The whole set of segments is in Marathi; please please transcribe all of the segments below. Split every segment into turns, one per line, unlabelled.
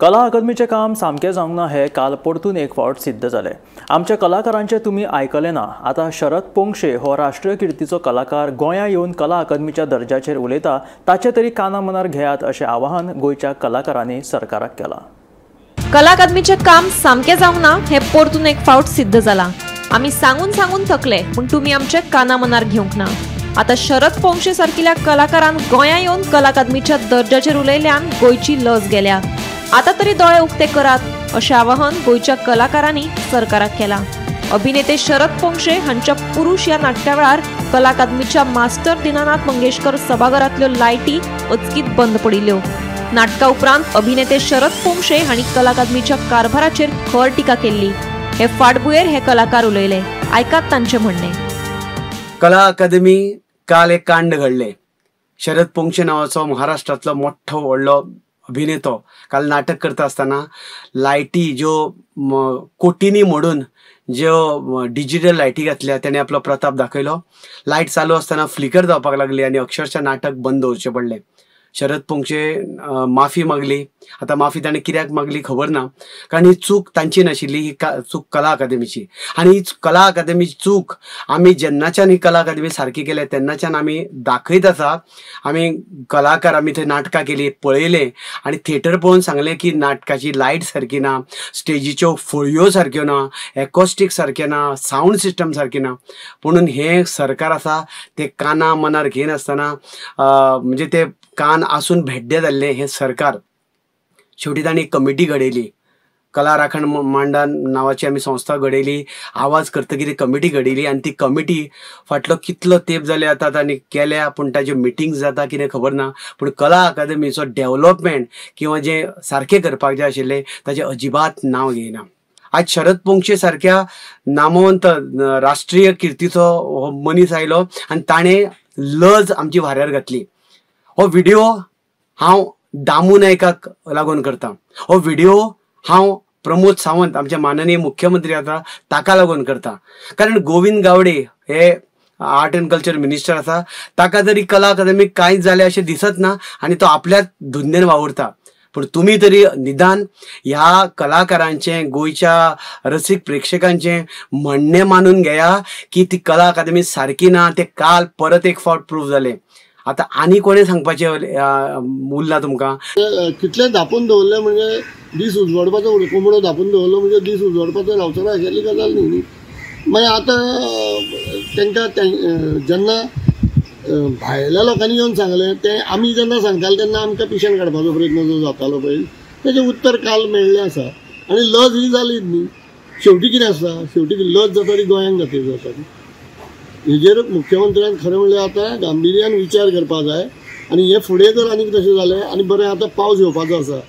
कला अकादमीचे काम सामके जावंक ना हे काल परतून एक फावट सिद्ध जाले। आमच्या कलाकारांचे तुम्ही आयकले ना। आता शरद पोंक्षे हो राष्ट्रीय कीर्तीचो कलाकार गोंया येवन कला अकादमीच्या दर्जाचेर उलयता ताचे तरी काना मनार घेयात अशें आवाहन गोंयच्या कलाकारांनी सरकाराक केलां।
कला अकादमीचे काम सामके जावंक ना हे परतून एक फावट सिद्ध जालां। आमी सांगून थकले पण तुम्ही आमचे काना मनार घेवंक ना। आता शरद पोंक्षे सारकिल्या कलाकारान गोंया येवन कला अकादमीच्या दर्जाचेर उलयल्यान गोंयची लज गेल्या। आता तरी दोळे उक्ते करात अशें आवाहन गोंयच्या कलाकारांनी सरकाराक केलां। अभिनेते शरद पोंक्षे हांच्या पुरुष ह्या नाटका वेळार कला अकादमीच्या मास्टर दीनानाथ मंगेशकर सभाघरांतल्यो लायटी अचकीत बंद पडिल्ल्यो। नाटका उपरांत अभिनेते शरद पोंक्षे हांणी कला अकादमीच्या कारभाराचेर खर टिका केल्ली। हे फाटभुंयेर हे कलाकार उलयले, आयकात तांचे म्हणणे।
कला अकादमी काल एक कांड घडले। शरद पोंक्षे नावाचो महाराष्ट्रातलो मोठो व्हडलो अभिनेतो काल नाटक करता आसतना लायटी ज्यो कोटींनी मोडून ज्यो डिजिटल लायटी घातल्या त्याने आपलो प्रताप दाखयलो। लायट चालू आसतना फ्लिकर जावपाक लागली आनी अक्षरशः नाटक बंद दवरचें पडलें। शरद पोंक्षे माफी मागली। आता माफी ताणें कित्याक मागली खबर ना, कारण ही चूक तांची नाशिल्ली, ही चूक कला अकादमीची। आनी ही कला अकादमीची चूक आमी जेन्नाच्यान ही कला अकादमी सारकी केल्या तेन्नाच्यान आमी दाखयत आसा। आमी कलाकार आमी थंय नाटकां केली, पळयले आनी थिएटर पळोवन सांगलें की नाटकाची लायट सारकी ना, स्टेजीच्यो फळयो सारक्यो ना, एकॉस्टीक सारकें ना, सावंड सिस्टम सारकी ना। म्हणून हे सरकार आसा ते काना मनार घेनासतना म्हणजे ते कान आसून भेड्डे जाल्ले हे सरकार। शेवटी तांणी कमिटी घडयली, कला राखण मांडा नावाची आमी संस्था घडयली, आवाज करतकीर कमिटी घडयली आनी ती कमिटी फाटलो कितलो तेंप जाले आतां तांणी केल्या पूण ताच्यो मिटींग जाता कितें खबर ना। पूण कला अकादमीचो डेव्हलपमेंट किंवा जे सारकें करपाक जाय आशिल्लें ताचें अजिबात नांव घेयना। आज शरद पोंक्षे सारक्या नामवंत राष्ट्रीय कीर्तीचो मनीस आयलो आनी ताणें लज आमची वाऱ्यार घातली। हो व्हिडिओ हांव दामू नायकाक लागून करता। हो व्हिडिओ हांव प्रमोद सावंत आमचे माननीय मुख्यमंत्री आसा ताका लागून करता, कारण गोविंद गावडे हे आर्ट एंड कल्चर मिनिस्टर आसा, ताका तरी कला अकादमीक कांयच जालें अशें दिसत ना आनी तो आपल्याच धुंदेन वावुरता। पण तुम्ही तरी निदान ह्या कलाकारांचे गोंयच्या रसीक प्रेक्षकांचे म्हणणे मानून घेया की ती कला अकादमी सारकी ना। ते काल परत एक फावट प्रूफ जाले। आता आनी कोणे सांगपाचे उरला तुमकां?
कितले धापून दवरले म्हणजे दीस उजवाडपाचो कोंबडो धापून दवरलो म्हणजे दीस उजवाडपाचो रावचो ना अशेंली गजाल न्ही। मागीर आतां तांकां जेन्ना भायल्या लोकांनी येवन सांगलें ते आमी जेन्ना सांगताले तेन्ना आमकां पिशेन काडपाचो प्रयत्न जो जातालो पळय तेजें उत्तर काल मेळ्ळें आसा। आनी लज ही जालीच न्ही। शेवटी कितें आसा, शेवटी लज जाता ती गोंयांक खातीर जाता। हेजेर मुख्यमंत्र्यान खरें म्हणल्यार आतां गांभीर्यान विचार करपाक जाय आनी हे फुडें जर आनीक तशें जालें आनी बरें आतां पावस येवपाचो आसा,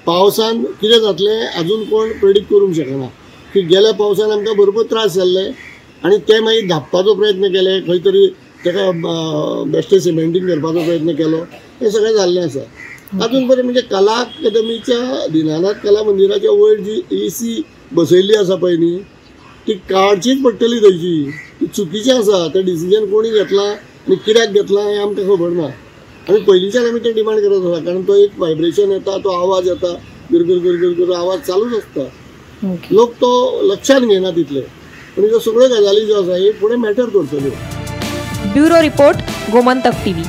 पावसान कितें जातलें अजून कोण प्रेडिक्ट करूंक शकना। की गेल्या पावसान आमकां भरपूर त्रास जाल्ले आनी ते मागीर धापपाचो प्रयत्न केले, खंय तरी ताका बेश्टें सिमेंटींग करपाचो प्रयत्न केलो, हें सगळें जाल्लें आसा। अजून बरें म्हणजे कला अकादमीच्या दिनानाथ कला मंदिराच्या वयर जी AC बसयल्ली आसा पळय न्ही ती काडचीच पडटली थंयची। ती चुकीचें आसा। तें डिसिजन कोणी घेतलां आनी कित्याक घेतलां हें आमकां खबर ना। आनी पयलींच्यान आमी तें डिमांड करत आसा, कारण तो एक वायब्रेशन येता, तो आवाज येता, गुरगुर गुरगुर गुर आवाज चालूच आसता। लोक तो लक्षात घेना तितले, पूण ह्यो सगळ्यो गजाली ज्यो आसा हे फुडें मॅटर करतल्यो।
Bureau report, Gomantak TV।